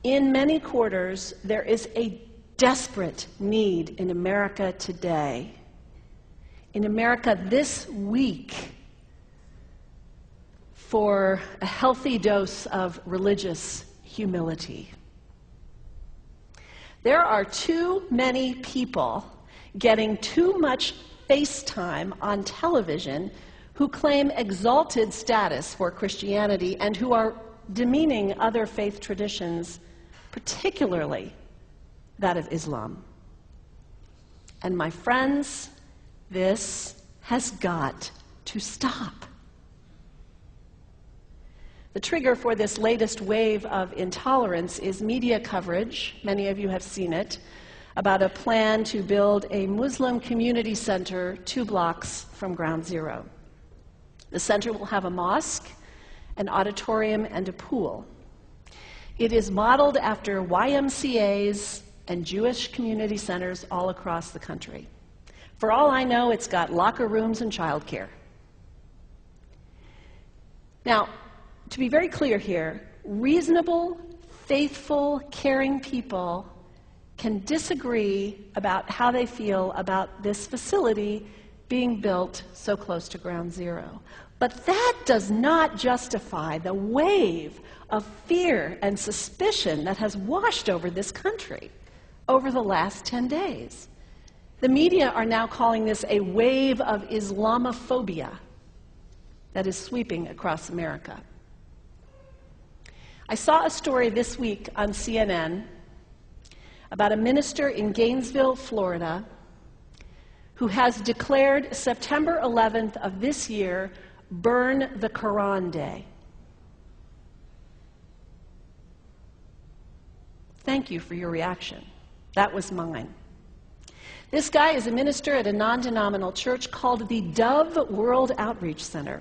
In many quarters, there is a desperate need in America today, in America this week, for a healthy dose of religious humility. There are too many people getting too much face time on television who claim exalted status for Christianity and who are demeaning other faith traditions, particularly that of Islam. And my friends, this has got to stop. The trigger for this latest wave of intolerance is media coverage, many of you have seen it, about a plan to build a Muslim community center 2 blocks from Ground Zero. The center will have a mosque, an auditorium, and a pool. It is modeled after YMCAs and Jewish community centers all across the country. For all I know, it's got locker rooms and childcare. Now, to be very clear here, reasonable, faithful, caring people can disagree about how they feel about this facility being built so close to Ground Zero. But that does not justify the wave of fear and suspicion that has washed over this country over the last 10 days. The media are now calling this a wave of Islamophobia that is sweeping across America. I saw a story this week on CNN about a minister in Gainesville, Florida, who has declared September 11th of this year Burn the Quran Day. Thank you for your reaction. That was mine. This guy is a minister at a non-denominational church called the Dove World Outreach Center.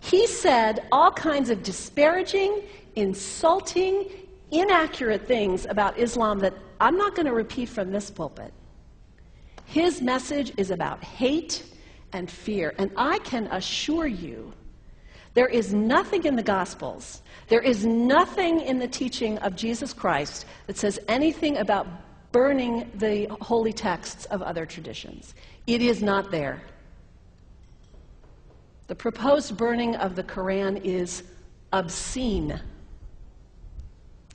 He said all kinds of disparaging, insulting, inaccurate things about Islam that I'm not going to repeat from this pulpit. His message is about hate and fear, and I can assure you there is nothing in the Gospels, there is nothing in the teaching of Jesus Christ that says anything about burning the holy texts of other traditions. It is not there. The proposed burning of the Quran is obscene.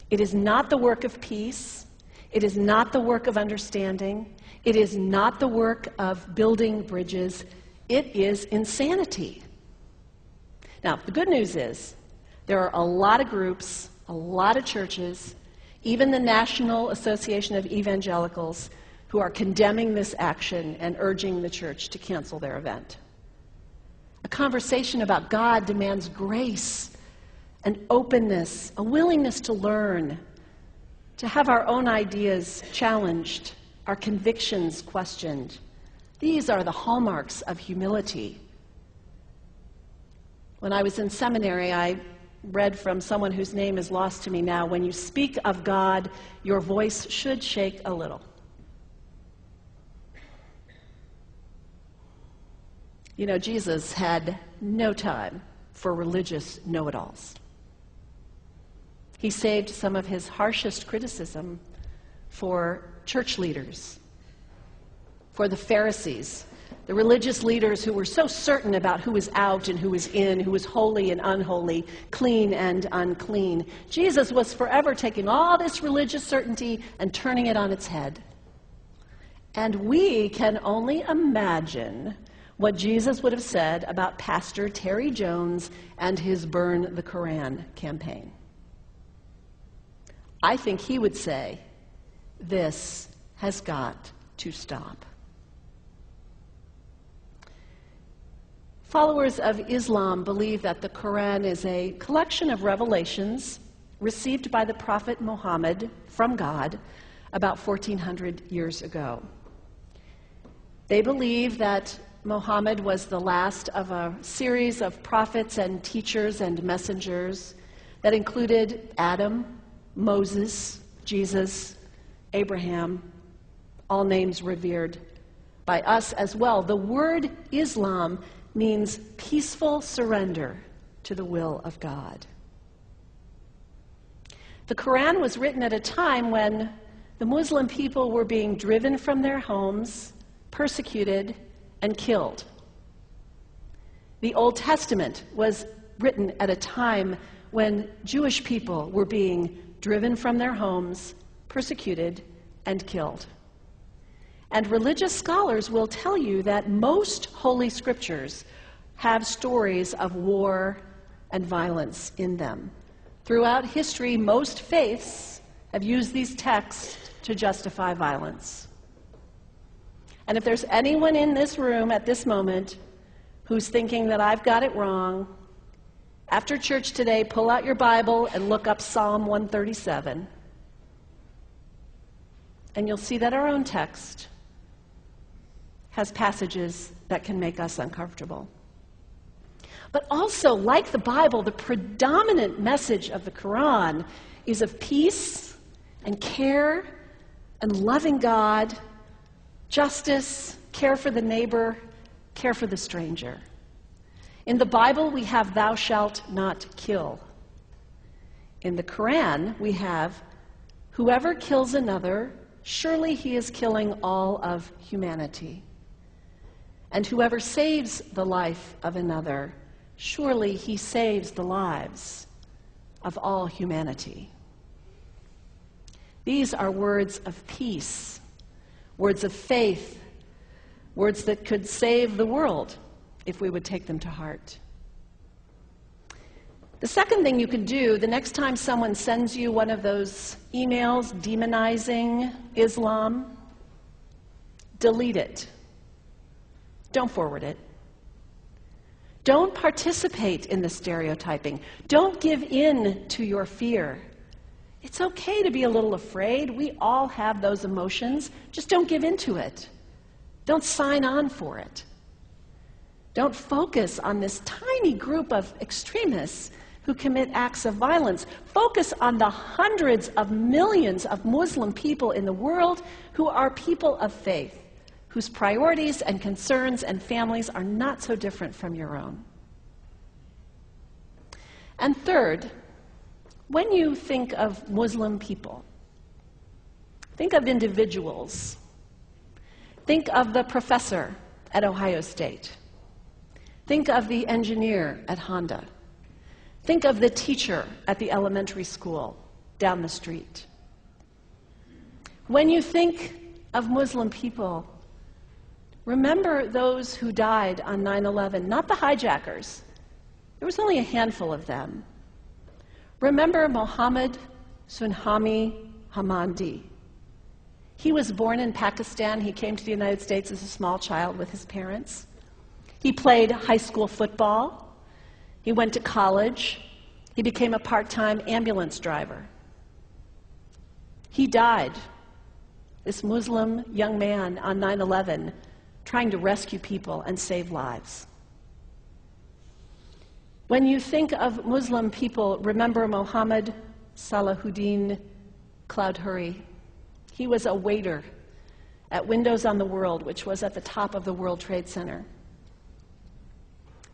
It is not the work of peace. It is not the work of understanding. It is not the work of building bridges. It is insanity. Now, the good news is there are a lot of groups, a lot of churches, even the National Association of Evangelicals, who are condemning this action and urging the church to cancel their event. A conversation about God demands grace and openness, a willingness to learn, to have our own ideas challenged, our convictions questioned. These are the hallmarks of humility. When I was in seminary, I read from someone whose name is lost to me now, when you speak of God, your voice should shake a little. You know, Jesus had no time for religious know-it-alls. He saved some of his harshest criticism for church leaders, for the Pharisees, the religious leaders who were so certain about who was out and who was in, who was holy and unholy, clean and unclean. Jesus was forever taking all this religious certainty and turning it on its head. And we can only imagine what Jesus would have said about Pastor Terry Jones and his Burn the Quran campaign. I think he would say, this has got to stop. Followers of Islam believe that the Quran is a collection of revelations received by the Prophet Muhammad from God about 1400 years ago. They believe that Muhammad was the last of a series of prophets and teachers and messengers that included Adam, Moses, Jesus, Abraham, all names revered by us as well. The word Islam means peaceful surrender to the will of God. The Quran was written at a time when the Muslim people were being driven from their homes, persecuted, and killed. The Old Testament was written at a time when Jewish people were being driven from their homes, persecuted, and killed. And religious scholars will tell you that most Holy Scriptures have stories of war and violence in them. Throughout history, most faiths have used these texts to justify violence. And if there's anyone in this room at this moment who's thinking that I've got it wrong, after church today, pull out your Bible and look up Psalm 137. And you'll see that our own text has passages that can make us uncomfortable. But also, like the Bible, the predominant message of the Quran is of peace and care and loving God, justice, care for the neighbor, care for the stranger. In the Bible, we have thou shalt not kill. In the Quran, we have whoever kills another, surely he is killing all of humanity. And whoever saves the life of another, surely he saves the lives of all humanity. These are words of peace, words of faith, words that could save the world if we would take them to heart. The second thing you can do, the next time someone sends you one of those emails demonizing Islam, delete it. Don't forward it. Don't participate in the stereotyping. Don't give in to your fear. It's okay to be a little afraid. We all have those emotions. Just don't give in to it. Don't sign on for it. Don't focus on this tiny group of extremists who commit acts of violence. Focus on the hundreds of millions of Muslim people in the world who are people of faith, whose priorities and concerns and families are not so different from your own. And third, when you think of Muslim people, think of individuals. Think of the professor at Ohio State. Think of the engineer at Honda. Think of the teacher at the elementary school down the street. When you think of Muslim people, remember those who died on 9/11, not the hijackers. There was only a handful of them. Remember Mohammed Sunhami Hamandi. He was born in Pakistan. He came to the United States as a small child with his parents. He played high school football. He went to college. He became a part-time ambulance driver. He died, this Muslim young man, on 9/11, trying to rescue people and save lives. When you think of Muslim people, remember Mohammed Salahuddin Cloudhurry. He was a waiter at Windows on the World, which was at the top of the World Trade Center.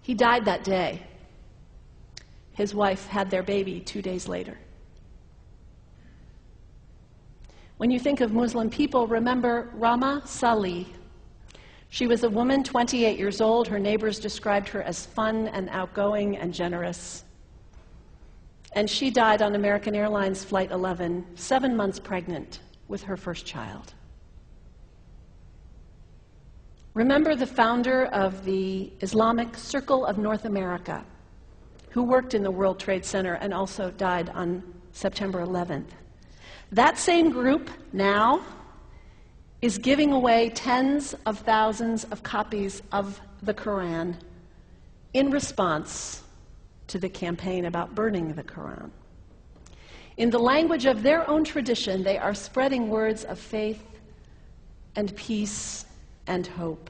He died that day. His wife had their baby 2 days later. When you think of Muslim people, remember Rama Salih. She was a woman, 28 years old. Her neighbors described her as fun and outgoing and generous. And she died on American Airlines Flight 11, 7 months pregnant with her first child. Remember the founder of the Islamic Circle of North America, who worked in the World Trade Center and also died on September 11th. That same group now is giving away tens of thousands of copies of the Quran in response to the campaign about burning the Quran. In the language of their own tradition, they are spreading words of faith and peace and hope.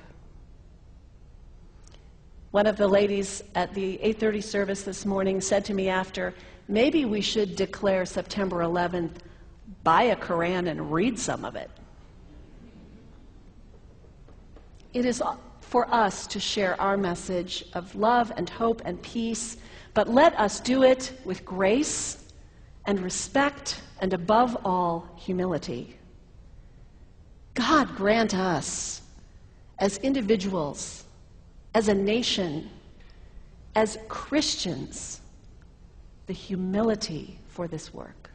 One of the ladies at the 8:30 service this morning said to me after, maybe we should declare September 11th, buy a Quran and read some of it. It is for us to share our message of love and hope and peace, but let us do it with grace and respect, and above all, humility. God grant us, as individuals, as a nation, as Christians, the humility for this work.